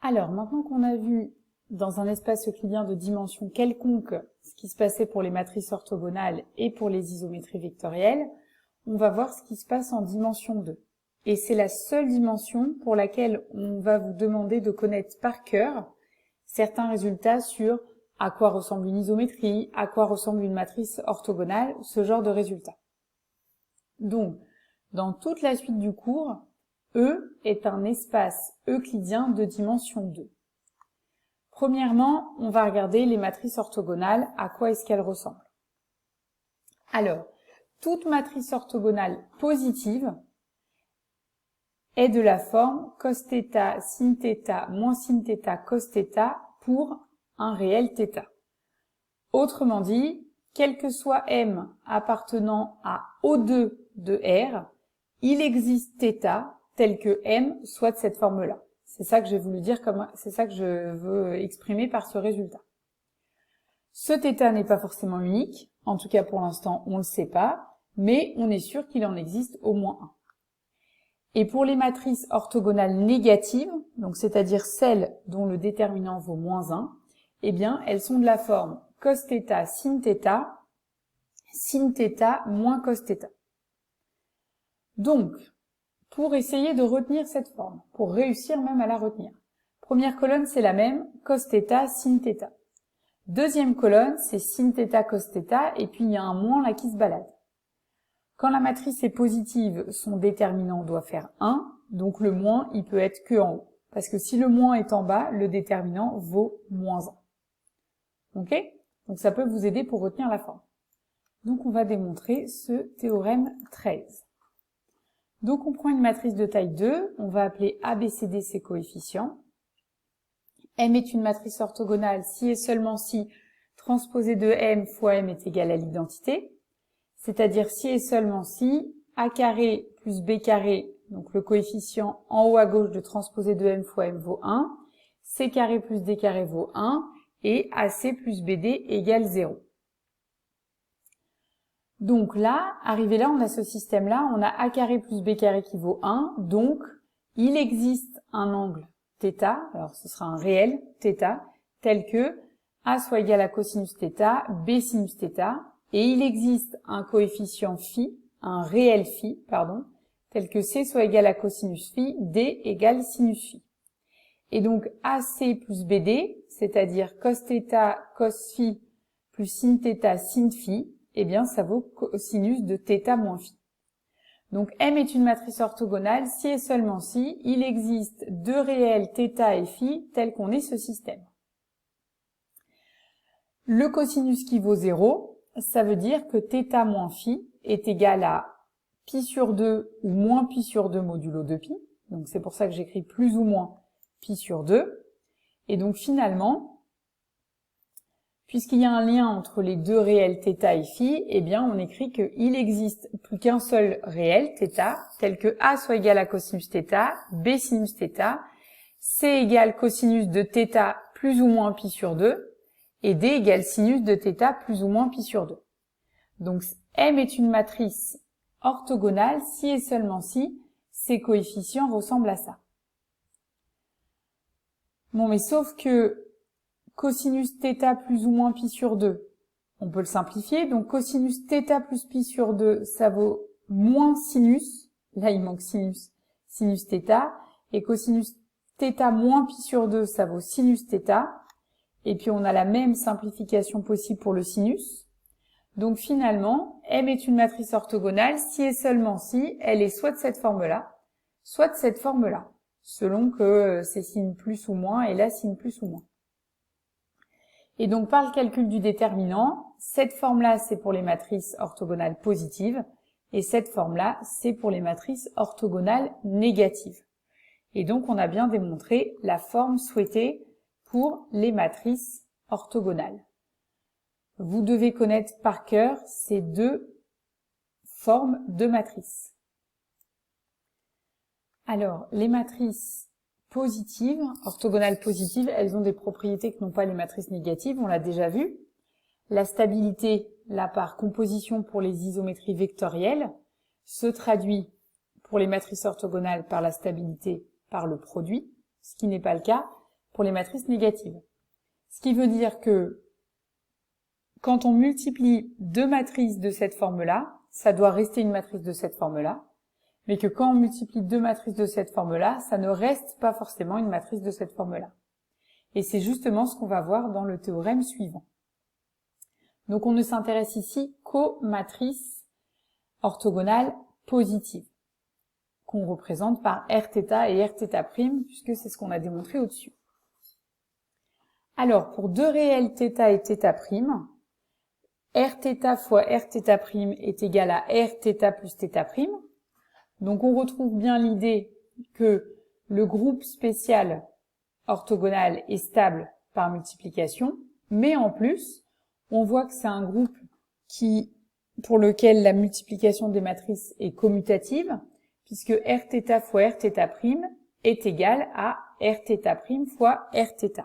Alors, maintenant qu'on a vu dans un espace euclidien de dimension quelconque ce qui se passait pour les matrices orthogonales et pour les isométries vectorielles, on va voir ce qui se passe en dimension 2. Et c'est la seule dimension pour laquelle on va vous demander de connaître par cœur certains résultats sur à quoi ressemble une isométrie, à quoi ressemble une matrice orthogonale, ce genre de résultats. Donc, dans toute la suite du cours, E est un espace euclidien de dimension 2. Premièrement, on va regarder les matrices orthogonales, à quoi est-ce qu'elles ressemblent. Alors, toute matrice orthogonale positive est de la forme cos θ, sin θ, moins sin θ, cos θ pour un réel θ. Autrement dit, quel que soit M appartenant à O2 de R, il existe θ tel que M soit de cette forme-là. C'est ça que j'ai voulu dire, c'est ça que je veux exprimer par ce résultat. Ce θ n'est pas forcément unique, en tout cas pour l'instant on ne le sait pas, mais on est sûr qu'il en existe au moins un. Et pour les matrices orthogonales négatives, donc c'est-à-dire celles dont le déterminant vaut moins 1, eh bien elles sont de la forme cos θ, sin θ moins cos θ. Donc, pour essayer de retenir cette forme, pour réussir même à la retenir, première colonne c'est la même, cos θ, sin θ. Deuxième colonne c'est sin θ, cos θ, et puis il y a un moins là qui se balade. Quand la matrice est positive, son déterminant doit faire 1, donc le moins il peut être que en haut. Parce que si le moins est en bas, le déterminant vaut moins 1. Ok? Donc ça peut vous aider pour retenir la forme. Donc on va démontrer ce théorème 13. Donc on prend une matrice de taille 2, on va appeler ABCD ses coefficients. M est une matrice orthogonale si et seulement si transposée de M fois M est égal à l'identité. C'est-à-dire si et seulement si A carré plus B carré, donc le coefficient en haut à gauche de transposé de M fois M vaut 1, C carré plus D carré vaut 1, et AC plus BD égale 0. Donc là, arrivé là, on a ce système-là, on a A carré plus B carré qui vaut 1, donc il existe un angle θ, alors ce sera un réel θ, tel que A soit égal à cosinus θ, B sinus θ, et il existe un coefficient phi, un réel phi, pardon, tel que C soit égal à cosinus phi, D égale sinus phi. Et donc AC plus BD, c'est-à-dire cos θ, cos phi, plus sin θ, sin phi, eh bien ça vaut cosinus de θ moins phi. Donc M est une matrice orthogonale si et seulement si il existe deux réels θ et phi tels qu'on est ce système. Le cosinus qui vaut 0, ça veut dire que θ moins phi est égal à pi sur 2 ou moins pi sur 2 modulo de pi. Donc c'est pour ça que j'écris plus ou moins pi sur 2. Et donc finalement, puisqu'il y a un lien entre les deux réels θ et phi, eh bien on écrit qu'il existe plus qu'un seul réel, θ, tel que A soit égal à cosinus θ, B sinus θ, C égale cosinus de θ plus ou moins pi sur 2, et D égale sinus de θ plus ou moins pi sur 2. Donc M est une matrice orthogonale si et seulement si ses coefficients ressemblent à ça. Bon, mais sauf que cosinus θ plus ou moins pi sur 2, on peut le simplifier. Donc cosinus θ plus pi sur 2, ça vaut moins sinus. Là, il manque sinus θ. Et cosinus θ moins pi sur 2, ça vaut sinus θ. Et puis on a la même simplification possible pour le sinus. Donc finalement, M est une matrice orthogonale si et seulement si elle est soit de cette forme-là, soit de cette forme-là, selon que c'est sin plus ou moins et là sin plus ou moins. Et donc par le calcul du déterminant, cette forme-là c'est pour les matrices orthogonales positives et cette forme-là c'est pour les matrices orthogonales négatives. Et donc on a bien démontré la forme souhaitée pour les matrices orthogonales. Vous devez connaître par cœur ces deux formes de matrices. Alors, les matrices positives, orthogonales positives, elles ont des propriétés que n'ont pas les matrices négatives, on l'a déjà vu. La stabilité, là par composition pour les isométries vectorielles, se traduit pour les matrices orthogonales par la stabilité par le produit, ce qui n'est pas le cas pour les matrices négatives. Ce qui veut dire que quand on multiplie deux matrices de cette forme-là, ça doit rester une matrice de cette forme-là, mais que quand on multiplie deux matrices de cette forme-là, ça ne reste pas forcément une matrice de cette forme-là. Et c'est justement ce qu'on va voir dans le théorème suivant. Donc on ne s'intéresse ici qu'aux matrices orthogonales positives, qu'on représente par Rθ et Rθ', puisque c'est ce qu'on a démontré au-dessus. Alors, pour deux réels θ et θ', Rθ fois Rθ' est égal à Rθ plus θ'. Donc on retrouve bien l'idée que le groupe spécial orthogonal est stable par multiplication, mais en plus, on voit que c'est un groupe pour lequel la multiplication des matrices est commutative, puisque Rθ fois Rθ' est égal à Rθ' fois Rθ.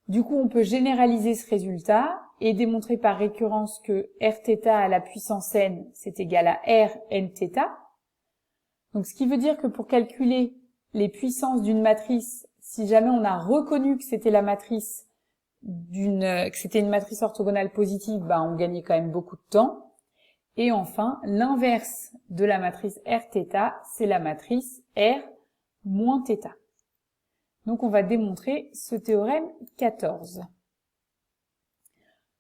Du coup, on peut généraliser ce résultat et démontrer par récurrence que Rθ à la puissance n, c'est égal à Rnθ. Donc, ce qui veut dire que pour calculer les puissances d'une matrice, si jamais on a reconnu que c'était la matrice que c'était une matrice orthogonale positive, on gagnait quand même beaucoup de temps. Et enfin, l'inverse de la matrice Rθ, c'est la matrice R moins θ. Donc, on va démontrer ce théorème 14.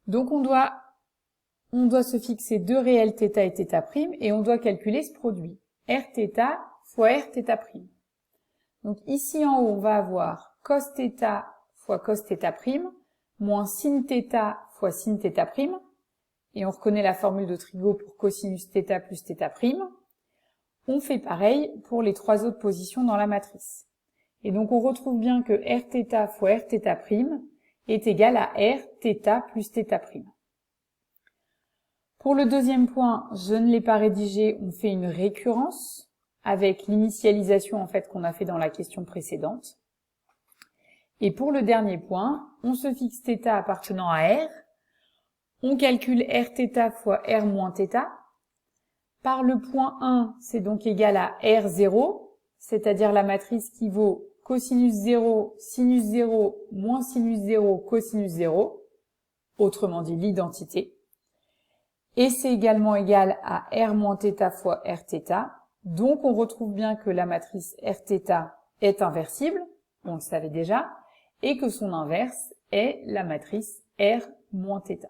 Donc, on doit se fixer deux réels θ et θ', et on doit calculer ce produit, Rθ fois Rθ'. Donc, ici en haut, on va avoir cos θ fois cos θ', moins sin θ fois sin θ', et on reconnaît la formule de Trigo pour cosinus θ plus θ'. On fait pareil pour les trois autres positions dans la matrice. Et donc, on retrouve bien que Rθ fois Rθ' est égal à Rθ plus θ'. Pour le deuxième point, je ne l'ai pas rédigé, on fait une récurrence avec l'initialisation en fait qu'on a fait dans la question précédente. Et pour le dernier point, on se fixe θ appartenant à R, on calcule Rθ fois R moins θ. Par le point 1, c'est donc égal à R0, c'est-à-dire la matrice qui vaut cosinus 0, sinus 0, moins sinus 0, cosinus 0, autrement dit l'identité. Et c'est également égal à R moins θ fois Rθ. Donc on retrouve bien que la matrice Rθ est inversible, on le savait déjà, et que son inverse est la matrice R moins θ.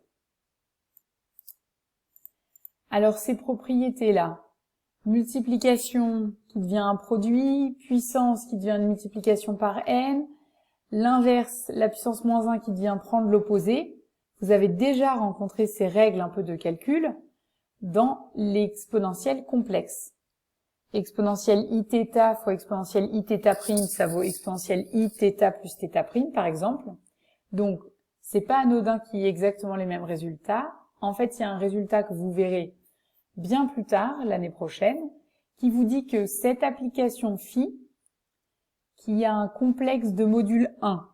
Alors ces propriétés-là, multiplication qui devient un produit, puissance qui devient une multiplication par n, l'inverse, la puissance moins 1 qui devient prendre l'opposé, vous avez déjà rencontré ces règles un peu de calcul dans l'exponentielle complexe. Exponentielle iθ fois exponentielle iθ', ça vaut exponentielle iθ plus θ' par exemple. Donc, c'est pas anodin qu'il y ait exactement les mêmes résultats. En fait, il y a un résultat que vous verrez bien plus tard, l'année prochaine, qui vous dit que cette application phi, qui a un complexe de module 1,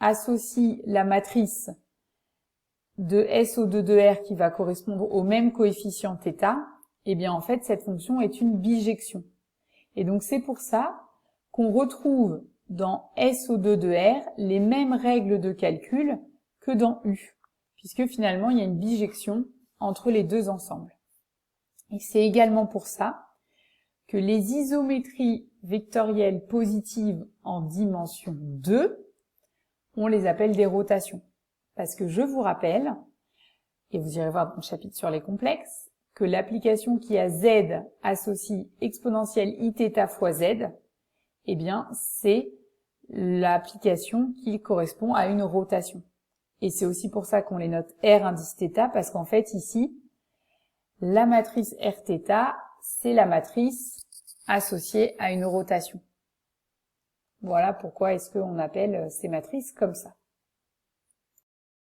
associe la matrice de SO2 de R qui va correspondre au même coefficient θ, eh bien en fait cette fonction est une bijection. Et donc c'est pour ça qu'on retrouve dans SO2 de R les mêmes règles de calcul que dans U, puisque finalement il y a une bijection entre les deux ensembles. Et c'est également pour ça que les isométries vectorielles positives en dimension 2, on les appelle des rotations. Parce que je vous rappelle, et vous irez voir dans le chapitre sur les complexes, que l'application qui a Z associe exponentielle iθ fois Z, eh bien, c'est l'application qui correspond à une rotation. Et c'est aussi pour ça qu'on les note R indice θ, parce qu'en fait, ici, la matrice Rθ, c'est la matrice associée à une rotation. Voilà pourquoi est-ce qu'on appelle ces matrices comme ça.